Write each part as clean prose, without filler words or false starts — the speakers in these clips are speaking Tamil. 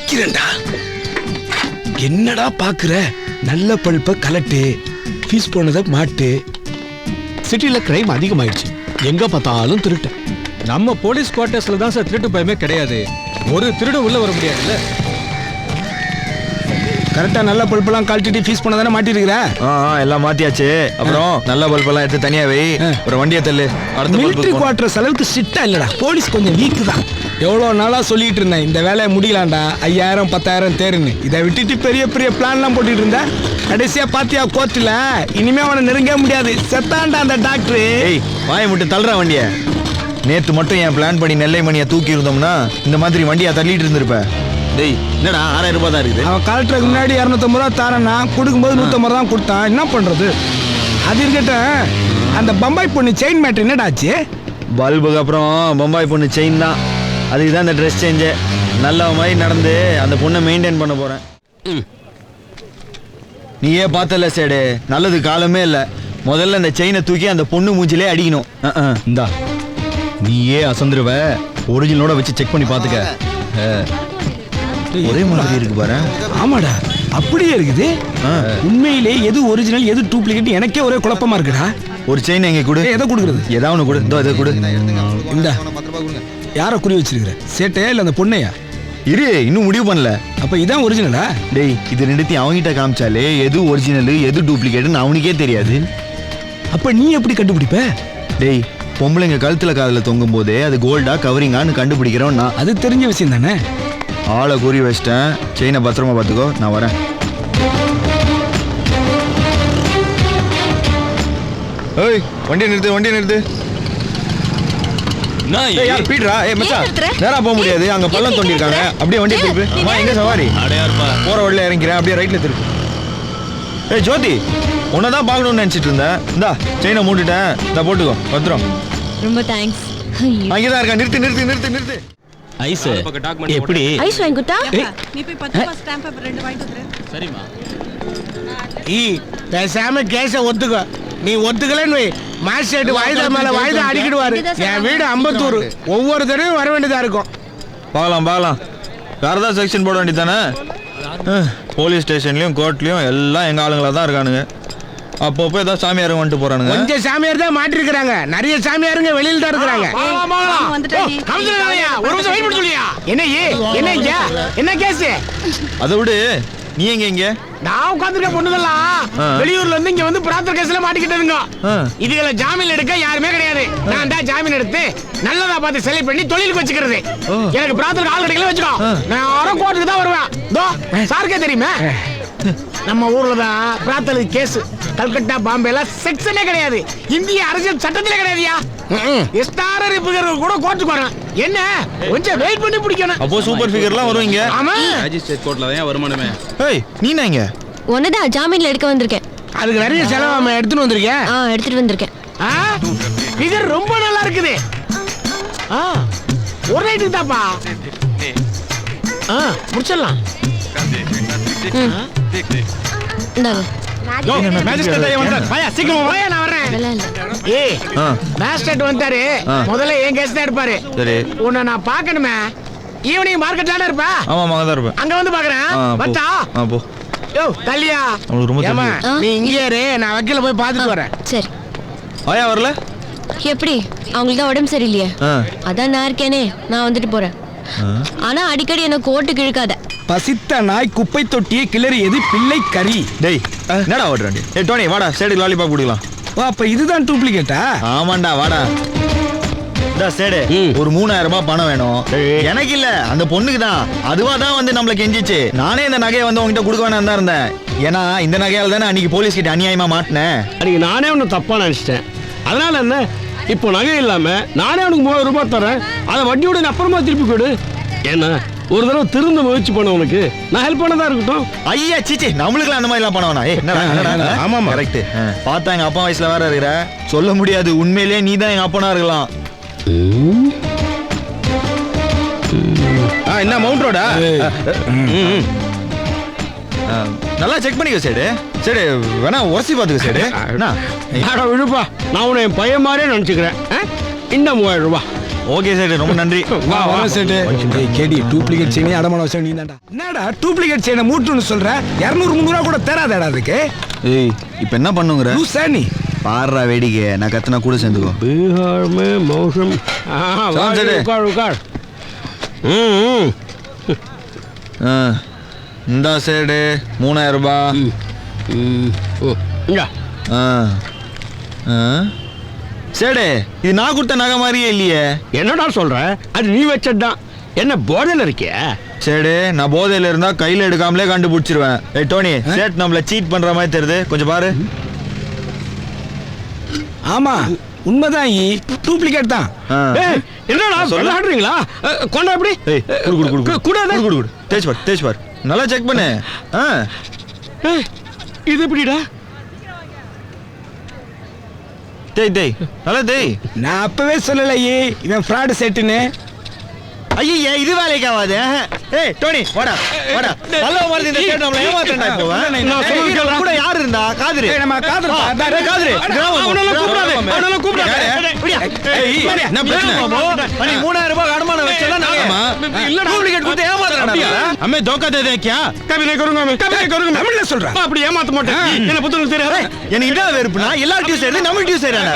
வைக்கிறேன்டா. என்னடா பாக்குற? நல்ல பல்ப கலட்டு, ஃபீஸ் போனதை மாட்டு. சிட்டில கிரைம் அதிகமாயிடுச்சு, எங்க பார்த்தாலும் திருட்டு. நம்ம போலீஸ் குவார்டர்ஸ்ல தான் சார் திருட்டு பயமே கிடையாது. ஒரு திருடு உள்ள வர முடியாதுல்ல. கரெக்டா நல்ல பல்பெல்லாம் கழட்டிட்டு ஃபீஸ் போனதானே மாட்டிருக்கிற? எல்லாம் மாத்தியாச்சு. அப்புறம் நல்ல பல்பெல்லாம் எடுத்து தனியா வை. ஒரு வண்டியை தள்ளு. அடுத்த மிலிட்டரி குவார்டர்ஸ் அளவுக்கு ஸ்ட்ரிக்டா இல்லடா, போலீஸ் கொஞ்சம் வீக் தான். எவ்வளோ நாளா சொல்லிட்டு இருந்தேன் இந்த வேலையை முடியலாம்டா, 5000 10,000 தேருன்னு. இதை விட்டுட்டு பெரிய பெரிய பிளான்லாம் போட்டுட்டு இருந்த. கடைசியா பாத்தியா கோர்ட்டில், இனிமே அவனை நெருங்க முடியாது, செத்தான்டா அந்த டாக்டர். ஏய் வாயை மட்டும் தள்ளுற வண்டிய. நேத்து மட்டும் என் பிளான் பண்ணி நெல்லை மணியை தூக்கி இருந்தோம்னா இந்த மாதிரி வண்டியா தள்ளிட்டு இருந்திருப்ப. டேய் என்னடா 6000 ரூபாய் தான் இருக்குது. அவன் கலெக்டருக்கு முன்னாடி 250 ரூபா தாரனா, கொடுக்கும்போது 150 தான் கொடுத்தான். என்ன பண்றது? அது இருக்கட்டும், அந்த பம்பாய் பொண்ணு செயின் மேட்ரு என்னடாச்சு? பல்புக்கு அப்புறம் பம்பாய் பொண்ணு செயின் தான். அதுக்கு தான் இந்த ட்ரெஸ் சேஞ்சு. நல்ல மாதிரி நடந்து அந்த பொண்ணை மெயின்டைன் பண்ண போறேன். நீயே பார்த்தல சேடு, நல்லது காலமே இல்லை. முதல்ல அந்த செயினை தூக்கி அந்த பொண்ணு மூஞ்சிலே அடிக்கணும். இந்தா நீயே அசந்துருவ, ஒரிஜினலோட வச்சு செக் பண்ணி பாத்துக்க. ஒரே மாதிரி இருக்கு பாரு. ஆமாடா, அப்படியே இருக்குது. உண்மையிலே எது ஒரிஜினல் எது டூப்ளிகேட் எனக்கே ஒரே குழப்பமா இருக்குடா. ஒரு செயின் எங்க கொடு. எதை கொடுக்குறது? ஏதாவது ஒன்று கொடு. இதோ இதை கொடு. இந்த யாரை குறி வச்சிருக்கிற? சேட்டையா இல்லை அந்த பொண்ணையா? இரு, இன்னும் முடிவு பண்ணல. அப்ப இதான் ஒரிஜினலா? டேய் இது ரெண்டுத்தையும் அவங்கிட்ட காமிச்சாலே எது ஒரிஜினல் எது டூப்ளிகேட்னு அவனுக்கே தெரியாது. அப்ப நீ எப்படி கண்டுபிடிப்ப? டேய் பொம்பளைங்க கழுத்துல காதுல தொங்கும் போதே அது கோல்டா கவரிங்கான்னு கண்டுபிடிக்கிறோம். நான் அது தெரிஞ்ச விஷயம் தானே. ஆளை குறி வச்சிட்டேன். செயினை பத்திரமா பார்த்துக்கோ, நான் வரேன். ஏய் வண்டியை நிறுத்து, வண்டியை நிறுத்து. யார் பீட்ரா? ஏய் மச்சான், நேரா போக முடியாது, அங்க பள்ளம் தோண்டிருக்காங்க. அப்படியே வண்டியை திருப்பு. அம்மா எங்க சவாரி? போற வழியில இறங்கிறேன், அப்படியே ரைட்ல திருப்பு. ஏய் ஜோதி, உன்னதான் பார்க்கணும்னு நினைச்சிட்டு இருந்தேன். இந்தா செயினை மூட்டுட்டேன், இந்தா போட்டுக்கோ, பத்திரம். ரொம்ப தேங்க்ஸ். அங்கேதான் இருக்கா. நிறுத்து நிறுத்து நிறுத்து நிறுத்து. ஐஸ் எப்படி? ஐஸ் வாங்கி கொடுத்தா? நீ போய் 10 ரூபாய் ஸ்டாம்ப் பேப்பர் 2 வாங்கிட்டு வந்துரு. சரிம்மா. பேசாம கேஸ ஒத்துக்கோ. நீ ஒத்துக்கலன்னு மாஸ்டர் வாய்தா மேல வாய்தா அடிக்கிடுவாரு. என் வீடு அம்பத்தூர், ஒவ்வொரு தடவையும் வர வேண்டியதா இருக்கும். பார்க்கலாம் பார்க்கலாம். வேறதா செக்ஷன் போட வேண்டியதானே. போலீஸ் ஸ்டேஷன்லயும் கோர்ட்லயும் எல்லாம் எங்க ஆளுங்களா தான் இருக்கானுங்க. அப்பப்போ ஏதாவது சாமியாருங்க வந்துட்டு போறானுங்க. கொஞ்சம் சாமியார் தான் மாட்டிருக்கிறாங்க, நிறைய சாமியாருங்க வெளியில தான் இருக்கிறாங்க. என்ன கேஸ்? அதை விடு, நீ எங்க இங்க? நான் உட்காந்துருக்க பொண்ணுதெல்லாம் வெளியூர்ல இருந்து இங்க வந்து பிரார்த்தனை கேஸ்ல மாட்டிக்கிட்டதுங்க. இதுல ஜாமீன் எடுக்க யாருமே கிடையாது. நான் தான் ஜாமீன் எடுத்து நல்லதா பார்த்து செலக்ட் பண்ணி தொழிலுக்கு வச்சுக்கிறது. எனக்கு பிரார்த்தனை ஆள் கிடைக்கல வச்சுக்கோ, நான் யாரும் கோர்ட்டுக்கு தான் வருவேன். சாருக்கே தெரியுமே, நம்ம ஊர்ல தான் பிரார்த்தனை கேஸ். கல்கட்டா பாம்பேல செக்ஷனே கிடையாது. இந்திய அரசியல் சட்டத்திலே கிடையாதுயா. ஸ்டாரர் ஃபிகர் கூட கோர்ட்டுக்கு வரேன். என்ன கொஞ்சம் வெயிட் பண்ணி பிடிக்கணும். அப்போ சூப்பர் ஃபிகர்லாம் வருவீங்க. ஆமா, மேஜிஸ்ட்ரேட் கோர்ட்ல தான் வருமானமே. ஏய் நீ எங்க? ஒன்னதான் ஜாமீன்ல எடுக்க வந்திருக்கேன். அதுக்கு நிறைய செலவாம எடுத்துட்டு வந்திருக்கேன். எடுத்துட்டு வந்திருக்கேன். ஃபிகர் ரொம்ப நல்லா இருக்குது. ஒரு நைட்டுக்கு தாப்பா. முடிச்சிடலாம். இந்தாங்க. முதல்ல என் கேஸ் தான் இருப்பாரு. உன்னை நான் பாக்கணுமே. ஈவினிங் மார்க்கெட்ல இருப்பா. ஆமா அங்க தான் இருப்பேன். அங்க வந்து பாக்குறேன். வச்சா போ. யோ கல்யா, நீ இங்கே இரு, நான் வக்கீல போய் பாத்துட்டு வரேன். சரி. ஆயா வரல? எப்படி? அவங்களுக்கு தான் உடம்பு சரியில்லையே, அதான் நான் இருக்கேனே, நான் வந்துட்டு போறேன். ஆனா அடிக்கடி என்ன கோர்ட்டுக்கு இழுக்காத. பசித்த நாய் குப்பை தொட்டியை கிளறியது பிள்ளை கறி. டேய் என்னடா ஓடுறாண்டி? ஏய் டோனி வாடா, சேடு லாலிபாப் குடிக்கலாம். அப்ப இதுதான் டூப்ளிகேட்டா? ஆமாண்டா வாடா. சேடு ஒரு 3000 ரூபாய் பணம் வேணும். எனக்கு இல்ல, அந்த பொண்ணுக்கு தான். அதுவா தான் வந்து நம்மள கெஞ்சிச்சு. நானே இந்த நகையை வந்து உங்ககிட்ட கொடுக்க வேணாம் தான் இருந்தேன். ஏன்னா இந்த நகையால தானே அன்னைக்கு போலீஸ் கிட்ட அநியாயமா மாட்டினேன். அன்னைக்கு நானே ஒன்று தப்பா நினைச்சிட்டேன். அதனால என்ன, இப்போ நகை இல்லாம நானே உனக்கு 3000 ரூபாய் தரேன். அதை வட்டியோட அப்புறமா திருப்பி கொடு. ஏன்னா ஒரு தடவை திருந்த முயற்சி பண்ண உனக்கு நான் ஹெல்ப் பண்ணதா இருக்கட்டும். ஐயா சீச்சி, நம்மளுக்குலாம் அந்த மாதிரி எல்லாம் பண்ண வேணாம். ஆமா கரெக்ட். பார்த்தா எங்க அப்பா வயசுல வேற இருக்கிற, சொல்ல முடியாது. உண்மையிலேயே நீ தான் எங்க அப்பனா இருக்கலாம். என்ன மவுண்ட் ரோடா? நல்லா செக் பண்ணிக்கோ சேடு. சரி வேணா உரசி பார்த்துக்க சேடு. விழுப்பா, நான் உன்னை என் பையன் மாதிரியே நினைச்சுக்கிறேன். இந்த 3000 ரூபாய் ஓகே சேட்டு ரொம்ப நன்றி. வா வா சேட்டு கேடி டூப்ளிகேட் செயினே அடமான வச்ச நீ தான்டா. என்னடா டூப்ளிகேட் செயினை மூட்டுன்னு சொல்ற? 200-300 கூட தேராதடா அதுக்கு. ஏய் இப்போ என்ன பண்ணுங்கற? லூசா நீ? பாறா வேடிக்கை, நான் கத்துனா கூட சேர்ந்துக்கோ. பீகார் மே மௌசம். வா உட்கார் உட்கார். இந்தா சேடு 3000 ரூபாய். இங்க சேடு இது நான் கொடுத்த நகை மாதிரியே இல்லையே. என்னடா சொல்ற? அது நீ வச்சதுதான். என்ன போதையில இருக்கியா? சேடு நான் போதையில இருந்தா கையில எடுக்காமலே கண்டுபிடிச்சிருவேன். ஏய் டோனி, சேட் நம்மள சீட் பண்ற மாதிரி தெரியுது, கொஞ்சம் பாரு. ஆமா உண்மைதான், டூப்ளிகேட் தான். ஏய் என்னடா விளையாடுறீங்களா? கொண்டா எப்படி? ஏய் குடு குடு குடு கூட குடு குடு தேஜ் பார் நல்லா செக் பண்ணு. ஏய் இது எப்படிடா? டேய் நல்லா டேய். நான் அப்பவே சொல்லல இவன் ஃப்ராட் செட்டுன்னு. ஐயே இது வேலைக்கு ஆகாது. ஏய் டோனி வாடா வாடா. நல்ல மாதிரி இந்த சேட் நம்மள ஏமாத்தறடா இப்போ. நான் சொல்றது கூட யார் இருந்தா? காதுரு. ஏய் நம்ம காதுரு. காதுரு. அவனால கூப்பிடாத. ஏய் என்ன பிரச்சனை? நீ 3000 ரூபாய் அடமானம் வச்சல நாமா. இல்ல டூப்ளிகேட் கொடுத்து ஏமாத்தறடா. அம்மே धोखा दे दे क्या? कभी नहीं करूंगा मैं தமிழ்ல சொல்றேன். அப்படி ஏமாத்த மாட்டேன். என்ன புத்தகம் தெரியாது. எனக்கு என்ன வெறுப்புனா எல்லா டியூ சைடு நம்ம டியூ சைடுடா.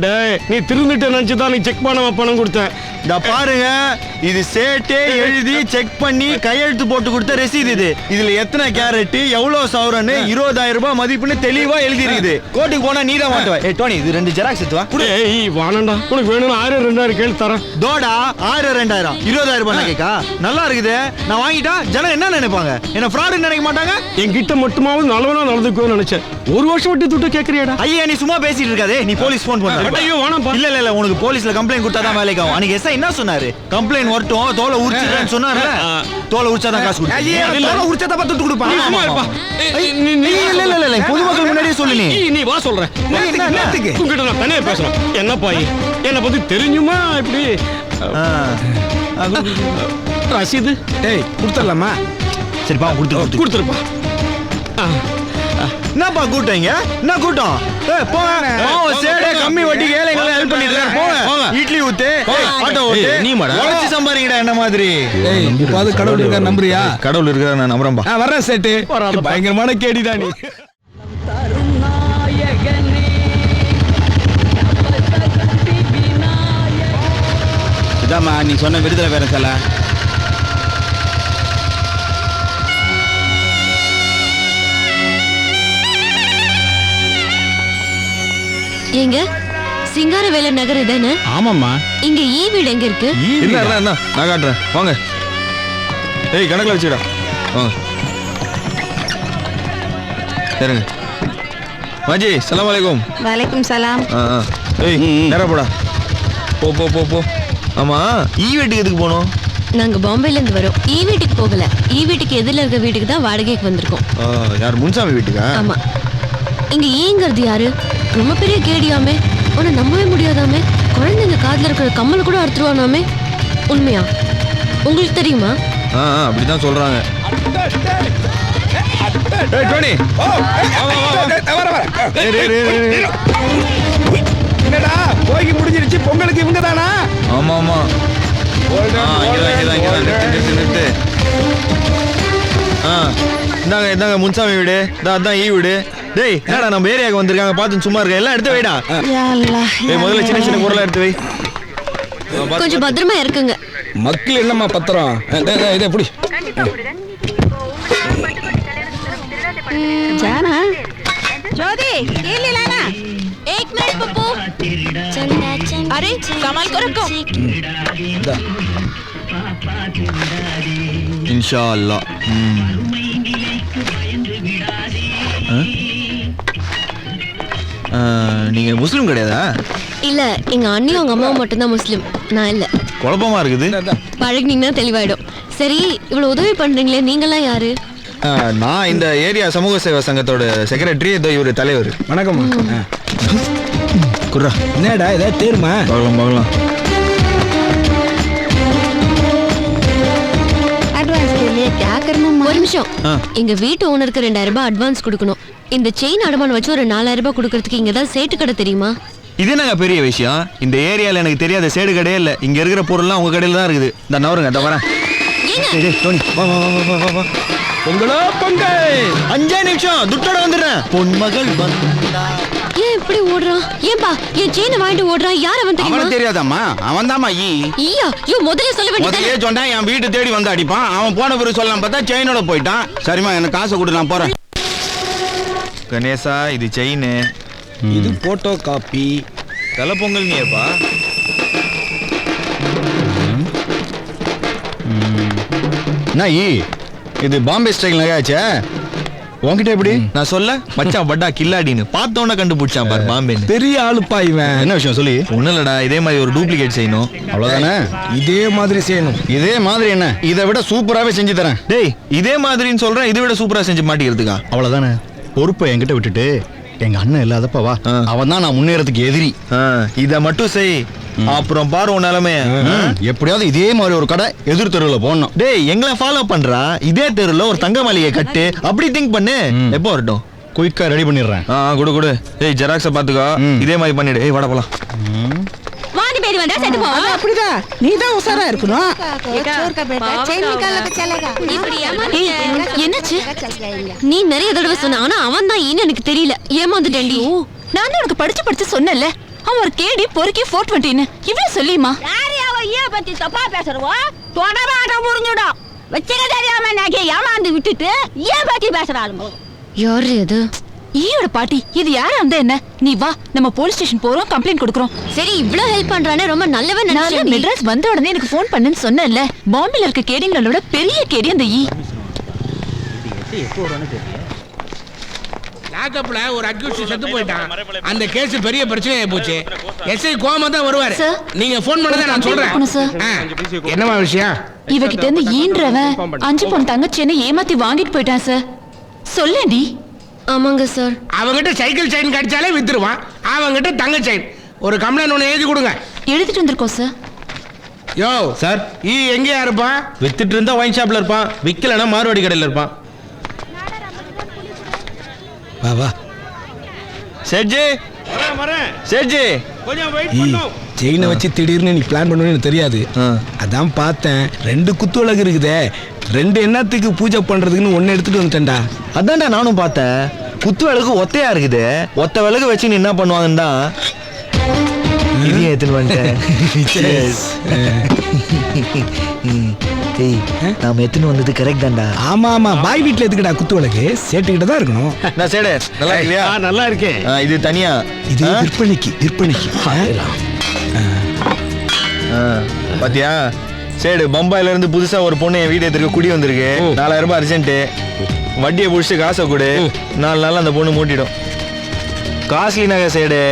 டேய் நீ திருந்திட்ட நினைச்சு தான் நீ செக் பண்ணாம பணம் கொடுத்தேன். இத பாருங்க, இது சேட்டே எழுதி செக் பண்ணி கையெழுத்து போட்டு கொடுத்த ரசீது இது. இதுல எத்தனை கேரட், எவ்வளவு சவரன், 20000 ரூபாய் மதிப்புன்னு தெளிவா எழுதி இருக்குது. கோர்ட்டுக்கு போனா நீ தான் மாட்டுவ. ஏய் டோனி இது 2 ஜெராக்ஸ் எடுத்து வா. ஏய் வாணண்டா, உனக்கு வேணும்னா 1000-2000 கேளு தரேன். தோடா 1000-2000 20000 ரூபாய் கேக்கா நல்லா இருக்குது. நான் வாங்கிட்டா ஜனம் என்ன நினைப்பாங்க? என்ன ஃப்ராட் நினைக்க மாட்டாங்க? என்கிட்ட மட்டுமாவது நல்லவனா நடந்துக்குவேன்னு நினைச்சேன். ஒரு வருஷம் விட்டு துட்டு கேக்குறியாடா? ஐயா நீ சும்மா பேசிட்டு இருக்காதே, நீ போலீஸ் போன் பண்ணு. ஐயோ வேணாம்ப்பா. இல்ல உனக்கு போலீஸ்ல கம்ப்ளைண்ட் கொடுத்தா தான் வேலைக்கு ஆகும். அன்னைக்கு எஸ்ஐ என்ன சொன்னாரு? கம்ப்ளைண்ட் வரட்டும், தோலை உரிச்சிடுறேன்னு சொன்னாருல. தோலை உரிச்சாதான் காசு கொடுப்பேன். ஐயே தோலை உரிச்சத பார்த்து துட்டு கொடுப்பான். நீ சும்மா இருப்பா. இல்ல பொதுமக்கள் முன்னாடியே சொல்லு. நீ வா சொல்றேன். என்னத்துக்கு? உங்ககிட்ட நான் தனியா பேசணும். என்னப்பா என்ன பத்தி தெரிஞ்சுமா இப்படி? ரசீது டேய் கொடுத்துடலாமா? சரிப்பா கொடுத்துருப்பா. என்னப்பா கூட்டங்க? என்ன கூட்டம்? போங்க சேடே கம்மி வட்டிக்கு ஏழைங்களை ஹெல்ப் பண்ணிடுறாரு. போங்க இட்லி ஊத்து, ஆட்டோ ஓட்டு, நீ மாடா உழைச்சு சம்பாதிங்கடா என்ன மாதிரி. ஏய் அது கடவுள் இருக்கா நம்புறியா? கடவுள் இருக்கா நான் நம்புறேன்பா. வர்றேன் சேட்டு. பயங்கரமான கேடிடா நீ. இதாம்மா நீ சொன்ன விடுதலை வேற சொல்ல. ஏங்க சிங்காரவேல நகர் இதானே? ஆமாம்மா. இங்க ஈ வீடு எங்க இருக்கு? என்ன நான் காட்டுறேன் வாங்க. ஏய் கணக்குல வச்சுடா வாங்க. சரிங்க மாஜி சலாம் அலைக்கும். வலைக்கும் சலாம். ஏய் நேரா போடா. போ. ஆமா ஈ வீட்டுக்கு எதுக்கு போனோம்? நாங்க பாம்பேல இருந்து வரோம். ஈ வீட்டுக்கு போகல. ஈ வீட்டுக்கு எதிரில இருக்க வீட்டுக்கு தான் வாடகைக்கு வந்திருக்கோம். யார் முன்சாமி வீட்டுக்கா? ஆமா. இங்க ஈங்கிறது யாரு? ரொம்ப பெரிய கேடியாமே. உன்னை நம்பவே முடியாதாமே. குழந்தைங்க காதுல இருக்கிற கம்மல் கூட அறுத்துருவானாமே. உண்மையா? உங்களுக்கு தெரியுமா? அப்படிதான் சொல்றாங்க. ஏய் டோனி என்னடா போகி முடிஞ்சிருச்சு, பொங்கலுக்கு இவங்க தானா? ஆமா நிறுத்து. இந்தாங்க முன்சாமி வீடு. அதான் ஈ வீடு. டேய் என்னடா நம்ம ஏரியாவுக்கு வந்திருக்காங்க, பார்த்து சும்மா இருக்க. எல்லாம் எடுத்து வைடா. முதல்ல சின்ன பொருளை எடுத்து வை. கொஞ்சம் பத்திரமா இருக்குங்க. மக்கள் என்னம்மா பத்திரம்? இதை எப்படி जाना ज्योति ये ले लाना. एक मिनट पप्पू. अरे कमाल को रखो. இன்ஷா அல்லாஹ். நீங்க முஸ்லீம் கிடையாதா? இல்ல எங்க அண்ணி உங்க அம்மா மட்டும் தான் முஸ்லிம். நான் இல்ல. குழப்பமா இருக்குது. பழகினீங்கன்னா தெளிவாயிடும். சரி இவ்வளவு உதவி பண்றீங்களே, நீங்களாம் யாரு? நான் இந்த ஏரியா சமூக சேவா சங்கத்தோட செக்ரட்டரி. இவரு தலைவர். வணக்கம். குர்ரா என்னடா ஏதாவது தேருமா? பார்க்கலாம். एडवांस के लिए क्या करना? ஒரு நிமிஷம். எங்க வீட்டு ஓனருக்கு 2000 ரூபாய் அட்வான்ஸ் கொடுக்கணும். இந்த செயின் அடமானம் வச்சு ஒரு 4000 ரூபாய் கொடுக்கறதுக்கு இங்க ஏதாவது சேட்டு கடை தெரியுமா? இது என்னங்க பெரிய விஷயம்? இந்த ஏரியால எனக்கு தெரியாத சேடு கடையே இல்ல. இங்க இருக்கிற பொருள்லாம் உங்க கடையில தான் இருக்குது. இந்த நவருங்க, இந்த வரேன். டேய், டேய், டோனி, வா வா வா வா வா வா. பொங்கலோ பொங்கல். 5 நிமிஷம் துட்டோட வந்துடுறேன். பொன்மகள் வந்தா. ஏன் இப்படி ஓடுறான்? ஏன்பா என் செயினை வாங்கிட்டு ஓடுறான்? யார் அவன் தெரியுமா? அவனுக்கு தெரியாதாம்மா, அவன் தாம்மா ஈயா, ஐயோ முதல்ல சொல்ல வேண்டியது. முதலே சொன்னேன், என் வீட்டு தேடி வந்து அடிப்பான். அவன் போன பிறகு சொல்லலாம் பார்த்தா செயினோட போயிட்டான். சரிம்மா, எனக்கு காசை கொடு, நான் போறேன். கணேசா, இது செயின். இது போட்டோ காப்பி. தலை பொங்கல் நீப்பா. இது பாம்பே ஸ்டைல் நகையாச்சே, உன்கிட்ட எப்படி? நான் சொல்ல மச்சான் பட்டா கில்லாடின்னு பார்த்தோன்னே கண்டுபிடிச்சான் பாரு பாம்பேன்னு. பெரிய ஆளுப்பா இவன். என்ன விஷயம் சொல்லி? ஒண்ணும் இல்லடா, இதே மாதிரி ஒரு டூப்ளிகேட் செய்யணும், அவ்வளவுதானே? இதே மாதிரி செய்யணும். இதே மாதிரி என்ன, இதை விட சூப்பராகவே செஞ்சு தரேன். டேய், இதே மாதிரின்னு சொல்றேன், இதை விட சூப்பரா செஞ்சு மாட்டிக்கிறதுக்கா? அவ்வளவுதானே. பொறுப்பை என்கிட்ட விட்டுட்டு எங்க அண்ணன் இல்லாதப்ப வா. அவன் தான் நான் முன்னேறதுக்கு எதிரி. இத மட்டும் செய், அப்புறம் பாரு உன் நிலைமைய. எப்படியாவது இதே மாதிரி ஒரு கடை எதிர் தெருவில் போடணும். டேய், எங்களை ஃபாலோ பண்றா. இதே தெருல ஒரு தங்க மாளிகை கட்டு, அப்படி திங்க் பண்ணு. எப்போ வரட்டும்? குயிக்கா ரெடி பண்ணிடுறேன். குடு குடு. ஏய், ஜெராக்ஸ பாத்துக்கோ, இதே மாதிரி பண்ணிடு. ஏய், வாடா போலாம். வாந்தி பேதி வந்தா செத்து போ. அப்படிதான், நீ தான் உசாரா இருக்கணும். என்னாச்சு? நீ நிறைய தடவை சொன்ன, ஆனா அவன் தான் ஏன்னு எனக்கு தெரியல. ஏமாந்துட்டேன்டி. நான் தான் உனக்கு படிச்சு சொன்னேன்ல, அவன் ஒரு கேடி பொறுக்கி 420 இவ்வளவு சொல்லியுமா? யாரு அவ ஏ பத்தி தப்பா பேசுறவோ தொடராட முடிஞ்சிடும். வச்சுக்க தெரியாம நகை ஏமாந்து விட்டுட்டு ஏன் பத்தி பேசுறாளுமோ? யாரு அது? ஈயோட பாட்டி. இது யாரா இருந்தா என்ன? நீ வா, நம்ம போலீஸ் ஸ்டேஷன் போறோம், கம்ப்ளைண்ட் கொடுக்குறோம். சரி, இவ்ளோ ஹெல்ப் பண்றானே, ரொம்ப நல்லவன் நான் நினைச்சேன். மெட்ராஸ் வந்த உடனே எனக்கு ஃபோன் பண்ணுன்னு சொன்னேன்ல. பாம்பேல இருக்க கேடிங்களோட விட பெரிய கேடி அந்த ஈ. லாக்கப்ல ஒரு அக்யூஸ்ட் செத்து போயிட்டான். அந்த கேஸ் பெரிய பிரச்சனையா போச்சு. எஸ்ஐ கோமா தான் வருவாரு. நீங்க ஃபோன் பண்ணத நான் சொல்றேன். என்னமா விஷயம்? இவகிட்ட இருந்து ஈன்றவன் 5 பொன் தங்கச்சின்னு ஏமாத்தி வாங்கிட்டு போயிட்டான் சார். சொல்லேண்டி. ஆமாங்க சார். அவங்கிட்ட சைக்கிள் செயின் கடிச்சாலே வித்துருவான். அவங்கிட்ட தங்க செயின். ஒரு கம்ப்ளைண்ட் ஒன்று எழுதி கொடுங்க. எழுதிட்டு வந்திருக்கோம் சார். யோ சார், எங்கேயா இருப்பான்? வித்துட்டு இருந்தா ஒயின் ஷாப்ல இருப்பான், விக்கலனா மார்வாடி கடையில இருப்பான். வா வா. சேட்ஜி, சேட்ஜி, கொஞ்சம் வெயிட் பண்ணு. செயினை வச்சு திடீர்னு நீ பிளான் பண்ணுவேன்னு எனக்கு தெரியாது. அதான் பார்த்தேன், 2 குத்து விளக்கு இருக்குதே, 2 என்னத்துக்கு பூஜை பண்றதுக்குன்னு 1 எடுத்துட்டு வந்துட்டேன்டா. அதான்டா நானும் பார்த்தேன். குத்து விளக்கு ஒத்தையா இருக்குது. ஒத்த விளக்கு வச்சு நீ என்ன பண்ணுவாங்கன்னா இதையும் எடுத்துன்னு வந்துட்டேன். நாம எடுத்துன்னு வந்தது கரெக்ட் தான்டா. ஆமா ஆமா, பாய் வீட்டுல எதுக்குடா குத்து விளக்கு? சேட்டுக்கிட்ட தான் இருக்கணும். நான் சேடு நல்லா இல்லையா? நல்லா இருக்கேன். இது தனியா, இது விற்பனைக்கு. பாத்தியா சேடு, பம்பாயில இருந்து புதுசா ஒரு பொண்ணு என் வீடு எடுத்துக்க குடி வந்திருக்கு. 4000 ரூபாய் அர்ஜென்ட். வட்டியை புடிச்சு காசை கொடு, 4 நாள் அந்த பொண்ணு மூட்டிடும். காஸ்ட்லி நகை சேடு.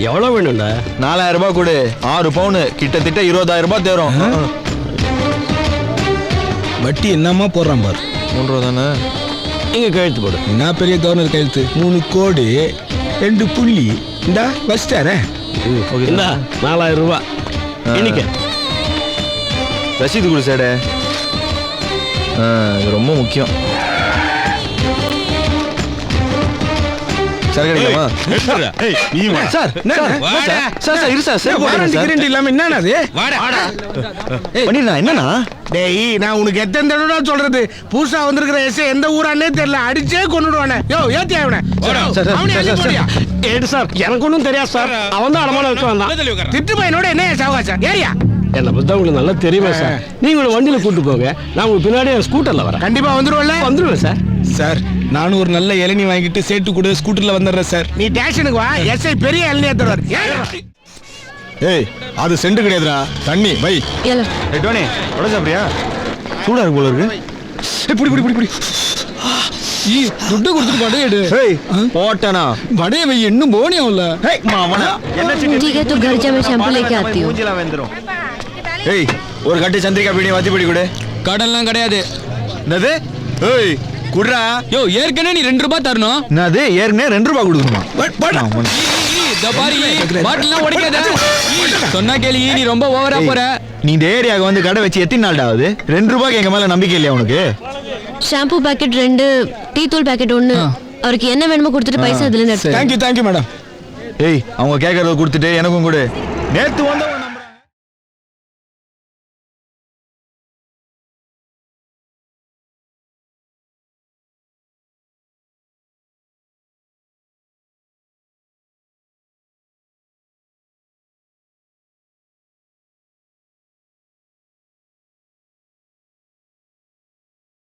எவ்வளவு வேணும்டா? 4000 ரூபாய் கொடு, 6 பவுன், கிட்டத்தட்ட 20,000 ரூபாய் தேரும். வட்டி என்னமா போடுறான் பாரு. 3 ரூபா தானே? இங்க கழுத்து போடு. என்ன பெரிய கவர்னர் கையெழுத்து? 3 கோடி 2 புள்ளி. இந்தா வச்சிட்டாரே. இந்தா 4000 ரூபாய். இன்னைக்கு ரசீது கொடு சேடு. இது ரொம்ப முக்கியம். சார் கிடைக்குமா? சார் இரு சார். வாரண்டி இல்லாம என்னது? பண்ணிருந்தா என்னன்னா? டேய், நான் உனக்கு எத்தனை தடவை சொல்றது? புதுசா வந்திருக்கிற எஸ்ஐ எந்த ஊரானே தெரியல, அடிச்சே கொன்னுடுவானே. யோ ஏத்தி அவனை. ஏடு சார், எனக்கு ஒன்றும் தெரியாது சார். அவன் தான் அடமான வச்சு வந்தான். திட்டு பையனோட என்ன சாவகாசம்? ஏரியா என்னை பத்தி உங்களுக்கு நல்லா தெரியுமா சார்? நீங்க உங்களை வண்டியில கூட்டு போங்க, நான் உங்களுக்கு பின்னாடியே ஸ்கூட்டர்ல வரேன். கண்டிப்பா வந்துருவேன் சார். சார், நானும் ஒரு நல்ல இளநீ வாங்கிட்டு சேட்டு கூட ஸ்கூட்டர்ல வந்துடுறேன் சார். நீ ஸ்டேஷனுக்கு வா, எஸ்ஐ பெரிய இளநியா தருவார். ஏய், அது செண்டு கிடையாதுடா, தண்ணி வை. டோனி உட சாப்பிடுறியா? சூடா இருக்கு போல இருக்கு. புடி துட்டு கொடுத்துட்டு வடையடு. போட்டனா வடைய வை, இன்னும் போனியா இல்ல? ठीक है, तो घर जा, मैं शैम्पू लेके आती हूँ. மூஞ்சில வெந்துரும். ஏய், ஒரு கட்டு சந்திரிகா பீடி வத்தி பீடி கொடு. கடன்லாம் கிடையாது. என்னது? ஏய், குடுறா. யோ, ஏற்கனவே நீ 2 ரூபாய் தரணும். என்னது? ஏற்கனவே 2 ரூபாய் கொடுக்கணுமா? பாட்டிலாம் உடைக்காத. சொன்னா கேளு, நீ ரொம்ப ஓவரா போற. நீ இந்த ஏரியாவுக்கு வந்து கடை வச்சு எத்தனை நாள் ஆகுது? 2 ரூபாய்க்கு எங்க மேல நம்பிக்கை இல்லையா உனக்கு? ஷாம்பு பாக்கெட் 2, டீ தூள் பாக்கெட் 1. அவருக்கு என்ன வேணுமோ கொடுத்துட்டு பைசா இதுல இருந்து எடுத்து. Thank you madam. ஏய் அவங்க கேட்கறத கொடுத்துட்டு எனக்கும் கொடு நேத்து வந்தவன்